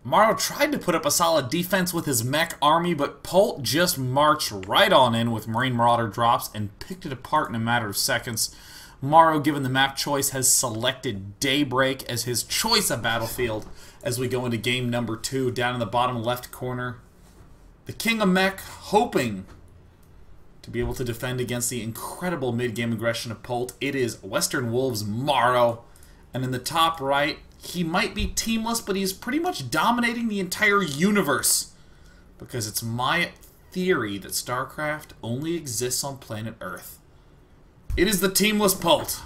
Morrow tried to put up a solid defense with his mech army, but Polt just marched right on in with Marine Marauder drops and picked it apart in a matter of seconds. Morrow, given the map choice, has selected Daybreak as his choice of battlefield as we go into game number 2. Down in the bottom left corner, the King of Mech hoping to be able to defend against the incredible mid-game aggression of Polt. It is Western Wolves Morrow. And in the top right, he might be teamless, but he's pretty much dominating the entire universe. Because it's my theory that StarCraft only exists on planet Earth. It is the teamless Polt.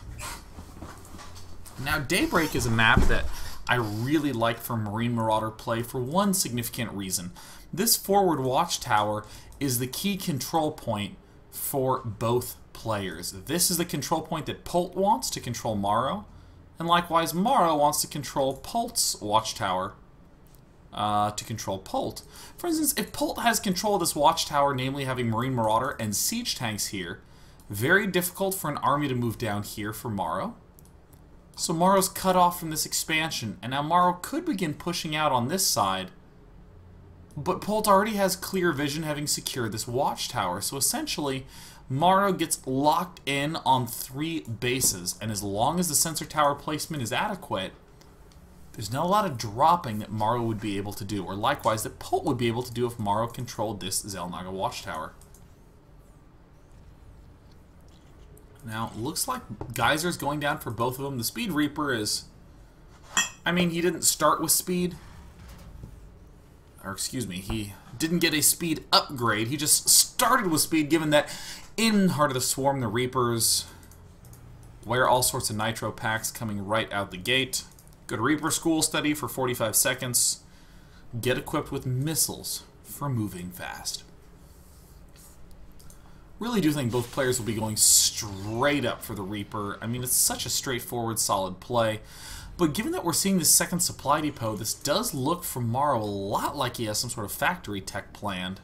Now, Daybreak is a map that I really like for Marine Marauder play for one significant reason. This forward watchtower is the key control point for both players. This is the control point that Polt wants to control Morrow, and likewise Morrow wants to control Polt's watchtower to control Polt. For instance, if Polt has control of this watchtower, namely having Marine Marauder and siege tanks here, very difficult for an army to move down here for Morrow. So Morrow's cut off from this expansion, and now Morrow could begin pushing out on this side, but Polt already has clear vision having secured this watchtower, so essentially Morrow gets locked in on 3 bases, and as long as the sensor tower placement is adequate, there's not a lot of dropping that Morrow would be able to do, or likewise that Polt would be able to do if Morrow controlled this Xel'Naga watchtower. Now, looks like Geyser's going down for both of them. The Speed Reaper is... I mean, he didn't start with speed. Or, excuse me, he didn't get a speed upgrade. He just started with speed, given that in Heart of the Swarm, the Reapers wear all sorts of nitro packs coming right out the gate. Go to Reaper School Study for 45 seconds. Get equipped with missiles for moving fast. Really do think both players will be going straight up for the Reaper. I mean, it's such a straightforward, solid play. But given that we're seeing this second supply depot, this does look for Morrow a lot like he has some sort of factory tech planned.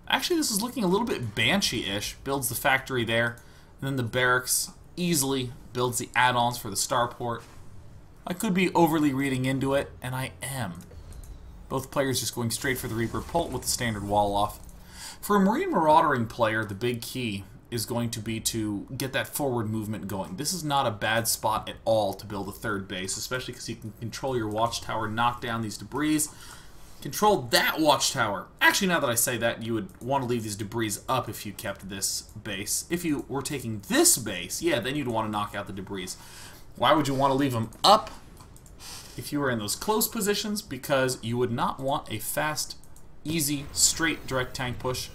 Actually, this is looking a little bit Banshee-ish. Builds the factory there, and then the barracks easily builds the add-ons for the starport. I could be overly reading into it, and I am. Both players just going straight for the Reaper. Polt with the standard wall off. For a Marine Maraudering player, the big key is going to be to get that forward movement going. This is not a bad spot at all to build a 3rd base, especially because you can control your watchtower, knock down these debris, control that watchtower. Actually, now that I say that, you would want to leave these debris up if you kept this base. If you were taking this base, yeah, then you'd want to knock out the debris. Why would you want to leave them up if you were in those close positions? Because you would not want a fast, easy, straight, direct tank push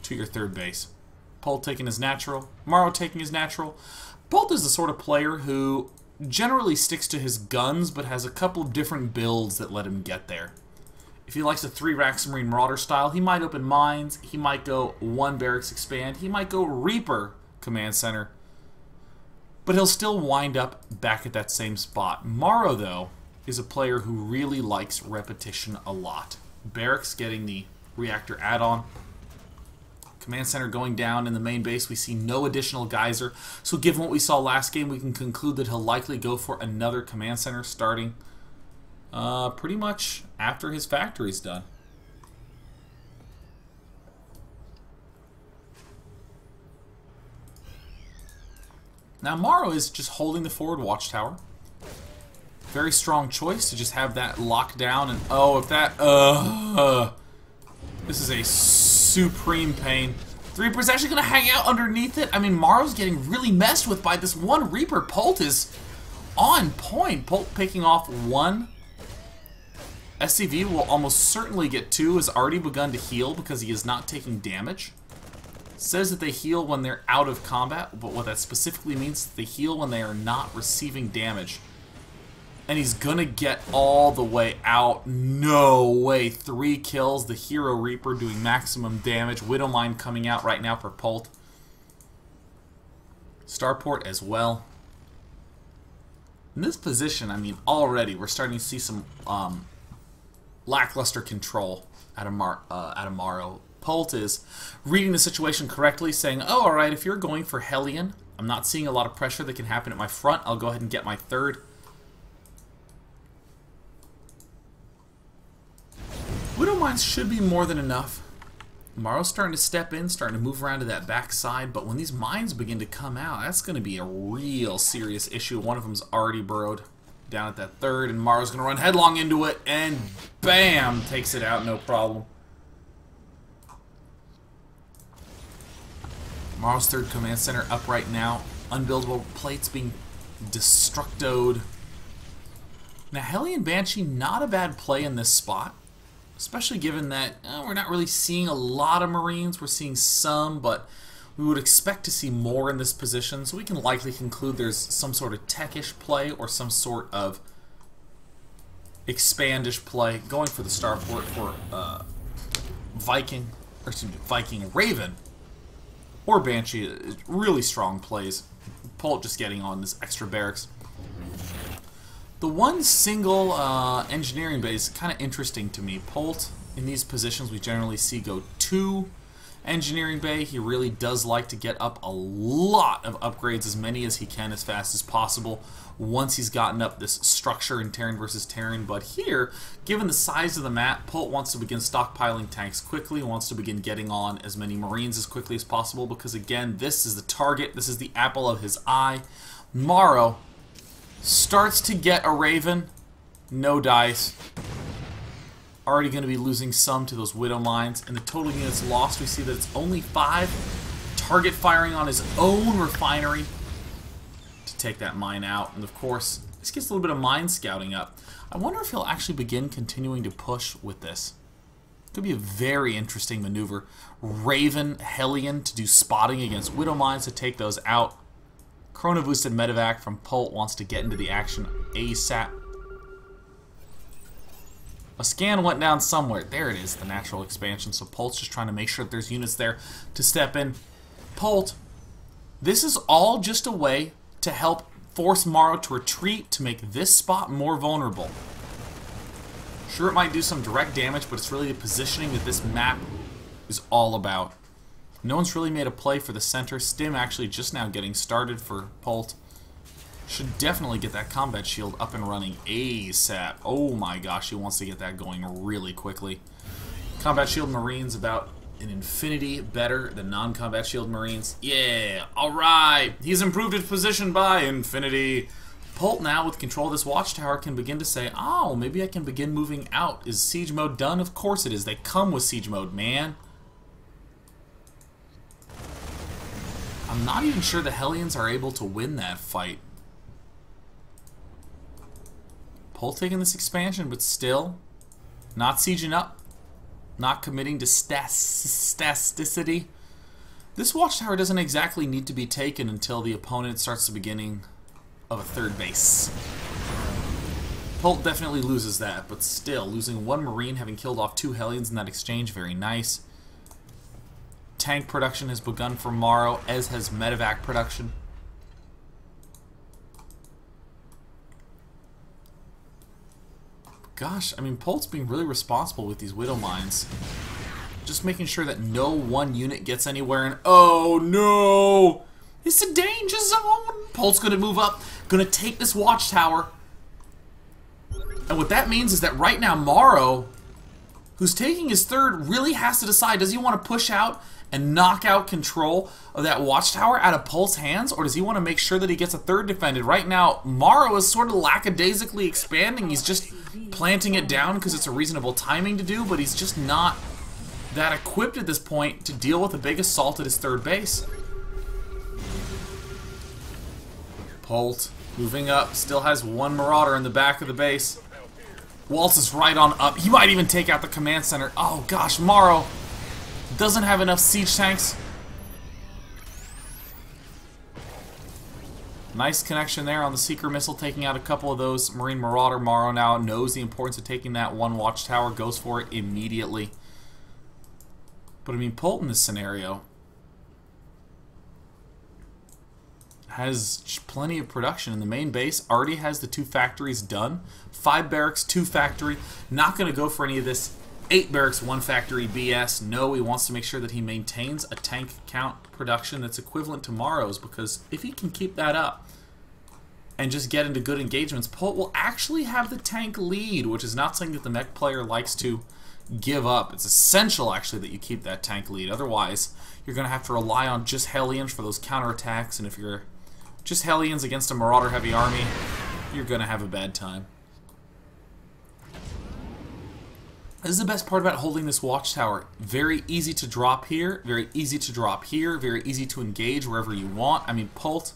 to your 3rd base. Polt taking his natural, Morrow taking his natural. Polt is the sort of player who generally sticks to his guns, but has a couple of different builds that let him get there. If he likes a 3-rack Marine Marauder style, he might open mines, he might go 1 barracks expand, he might go Reaper command center, but he'll still wind up back at that same spot. Morrow, though, is a player who really likes repetition a lot. Barracks getting the reactor add-on. Command center going down in the main base. We see no additional geyser. So given what we saw last game, we can conclude that he'll likely go for another command center starting pretty much after his factory's done. Now Morrow is just holding the forward watchtower. Very strong choice to just have that locked down, and oh, if that this is a supreme pain. The Reaper's actually going to hang out underneath it. I mean, Morrow's getting really messed with by this one Reaper. Polt is on point. Polt picking off 1. SCV will almost certainly get 2. Has already begun to heal because he is not taking damage. Says that they heal when they're out of combat, but what that specifically means is they heal when they are not receiving damage. And he's gonna get all the way out. No way. 3 kills. The Hero Reaper doing maximum damage. Widowmine coming out right now for Polt. Starport as well. In this position, I mean, already we're starting to see some lackluster control out of Morrow. Polt is reading the situation correctly, saying, oh, alright, if you're going for Hellion, I'm not seeing a lot of pressure that can happen at my front. I'll go ahead and get my 3rd. Widow Mines should be more than enough. Morrow's starting to step in, starting to move around to that back side, but when these mines begin to come out, that's going to be a real serious issue. One of them's already burrowed down at that third, and Morrow's going to run headlong into it, and bam! Takes it out, no problem. Morrow's third command center up right now. Unbuildable plates being destructoed. Now, Hellion Banshee, not a bad play in this spot. Especially given that we're not really seeing a lot of Marines. We're seeing some, but we would expect to see more in this position. So we can likely conclude there's some sort of techish play or some sort of expandish play. Going for the starport for Viking, or excuse me, Viking Raven or Banshee. Really strong plays. Polt just getting on this extra barracks. The one single engineering base, kind of interesting to me. Polt, in these positions, we generally see go 2 engineering bay. He really does like to get up a lot of upgrades, as many as he can, as fast as possible, once he's gotten up this structure in Terran versus Terran. But here, given the size of the map, Polt wants to begin stockpiling tanks quickly, wants to begin getting on as many Marines as quickly as possible, because again, this is the target, this is the apple of his eye. Morrow starts to get a Raven. No dice. Already going to be losing some to those Widow Mines. And the total units lost, we see that it's only 5. Target firing on his own refinery to take that mine out. And of course, this gets a little bit of mine scouting up. I wonder if he'll actually begin continuing to push with this. Could be a very interesting maneuver. Raven, Hellion to do spotting against Widow Mines to take those out. Chrono boosted medevac from Polt wants to get into the action ASAP. A scan went down somewhere. There it is, the natural expansion. So Polt's just trying to make sure that there's units there to step in. Polt, this is all just a way to help force Morrow to retreat, to make this spot more vulnerable. Sure, it might do some direct damage, but it's really the positioning that this map is all about. No one's really made a play for the center. Stim actually just now getting started for Polt. Should definitely get that combat shield up and running ASAP. Oh my gosh, he wants to get that going really quickly. Combat shield Marines about an infinity better than non-combat shield Marines. Yeah, alright. He's improved his position by infinity. Polt now with control of this watchtower can begin to say, oh, maybe I can begin moving out. Is siege mode done? Of course it is. They come with siege mode, man. I'm not even sure the Hellions are able to win that fight. Polt taking this expansion, but still not sieging up, not committing to stasticity. This watchtower doesn't exactly need to be taken until the opponent starts the beginning of a third base. Polt definitely loses that, but still, losing 1 Marine, having killed off 2 Hellions in that exchange, very nice. Tank production has begun for Morrow, as has medevac production. Gosh, I mean, Polt's being really responsible with these Widow Mines. Just making sure that no one unit gets anywhere, and oh no! It's a danger zone! Polt's gonna move up, gonna take this watchtower. And what that means is that right now, Morrow, who's taking his third, really has to decide, does he want to push out and knock out control of that watchtower out of Polt's hands, or does he want to make sure that he gets a third defended? Right now, Morrow is sort of lackadaisically expanding. He's just planting it down because it's a reasonable timing to do, but he's just not that equipped at this point to deal with a big assault at his third base. Polt moving up, still has 1 Marauder in the back of the base. Waltz is right on up. He might even take out the command center. Oh gosh, Morrow doesn't have enough siege tanks. Nice connection there on the Seeker missile, taking out a couple of those Marine Marauder. Morrow now knows the importance of taking that 1 watchtower, goes for it immediately. But I mean, Polt in this scenario has plenty of production in the main base. Already has the 2 factories done. 5 barracks, 2 factory. Not going to go for any of this 8 barracks, 1 factory BS. No, he wants to make sure that he maintains a tank count production that's equivalent to Morrow's, because if he can keep that up and just get into good engagements, Polt will actually have the tank lead, which is not something that the mech player likes to give up. It's essential, actually, that you keep that tank lead. Otherwise, you're going to have to rely on just Hellions for those counterattacks, and if you're just Hellions against a Marauder-heavy army, you're going to have a bad time. This is the best part about holding this watchtower. Very easy to drop here, very easy to drop here, very easy to engage wherever you want. I mean, Polt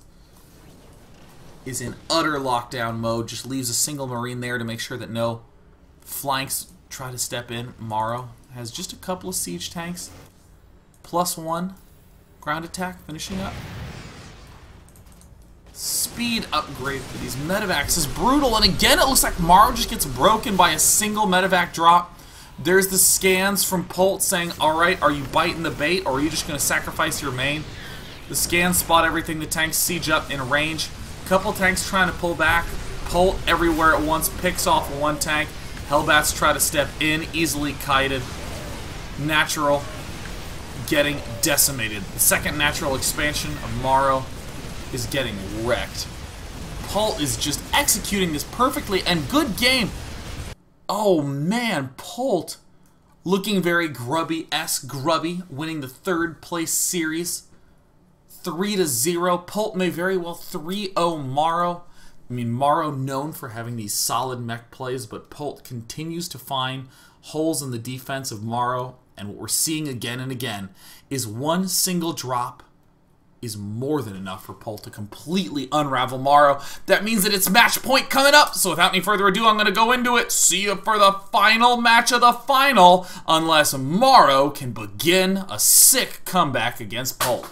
is in utter lockdown mode, just leaves a single Marine there to make sure that no flanks try to step in. Morrow has just a couple of siege tanks. +1 ground attack finishing up. Speed upgrade for these medevacs is brutal, and again it looks like Morrow just gets broken by a single medevac drop. There's the scans from Polt saying, alright, are you biting the bait, or are you just going to sacrifice your main? The scans spot everything, the tanks siege up in range. Couple tanks trying to pull back. Polt everywhere at once, picks off one tank. Hellbats try to step in, easily kited. Natural getting decimated. The second natural expansion of Morrow is getting wrecked. Polt is just executing this perfectly, and good game. Oh man, Polt looking very grubby-esque grubby, winning the 3rd place series. 3-0. Polt may very well 3-0 Morrow. I mean, Morrow known for having these solid mech plays, but Polt continues to find holes in the defense of Morrow, and what we're seeing again and again is one single drop is more than enough for Polt to completely unravel Morrow. That means that it's match point coming up, so without any further ado, I'm going to go into it. See you for the final match of the final, unless Morrow can begin a sick comeback against Polt.